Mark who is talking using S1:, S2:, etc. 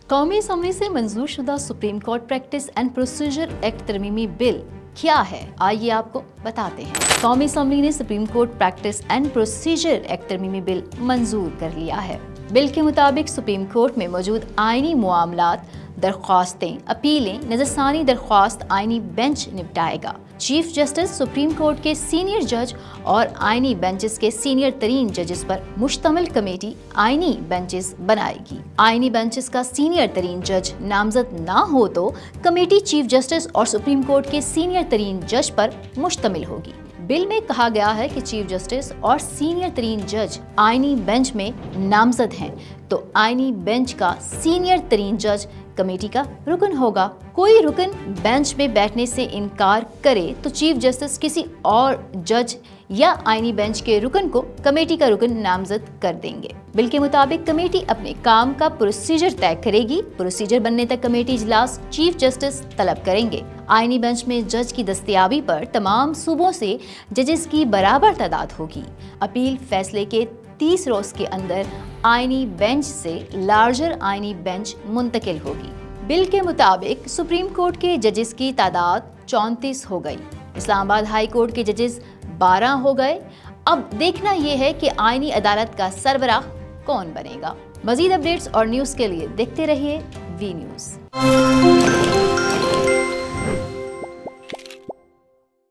S1: قومی اسمبلی سے منظور شدہ supreme court practice and procedure act ترمیمی بل کیا ہے، آئیے آپ کو بتاتے ہیں۔ قومی اسمبلی نے supreme court practice and procedure act ترمیمی بل منظور کر لیا ہے۔ بل کے مطابق سپریم کورٹ میں موجود آئینی معاملات، درخواستیں، اپیلیں، نظرثانی درخواست آئینی بینچ نپٹائے گا۔ چیف جسٹس سپریم کورٹ کے سینئر جج اور آئینی بینچز کے سینئر ترین ججز پر مشتمل کمیٹی آئینی بینچز بنائے گی۔ آئینی بینچز کا سینئر ترین جج نامزد نہ ہو تو کمیٹی چیف جسٹس اور سپریم کورٹ کے سینئر ترین جج پر مشتمل ہوگی۔ بل میں کہا گیا ہے کہ چیف جسٹس اور سینئر ترین جج آئینی بینچ میں نامزد ہیں تو آئینی بینچ کا سینئر ترین جج کمیٹی کا رکن ہوگا۔ کوئی رکن بینچ میں بیٹھنے سے انکار کرے تو چیف جسٹس کسی اور جج یا آئینی بینچ کے رکن کو کمیٹی کا رکن نامزد کر دیں گے۔ بل کے مطابق کمیٹی اپنے کام کا پروسیجر طے کرے گی۔ پروسیجر بننے تک کمیٹی اجلاس چیف جسٹس طلب کریں گے۔ آئینی بینچ میں جج کی دستیابی پر تمام صوبوں سے ججز کی برابر تعداد ہوگی۔ اپیل فیصلے کے 30 روز کے اندر آئینی بینچ سے لارجر آئینی بینچ منتقل ہوگی۔ بل کے مطابق سپریم کورٹ کے ججز کی تعداد 34 ہو گئی۔ اسلام آباد ہائی کورٹ کے ججز 12 ہو گئے۔ اب دیکھنا یہ ہے کہ آئینی عدالت کا سربراہ کون بنے گا۔ مزید اپڈیٹس اور نیوز کے لیے دیکھتے رہیے وی نیوز۔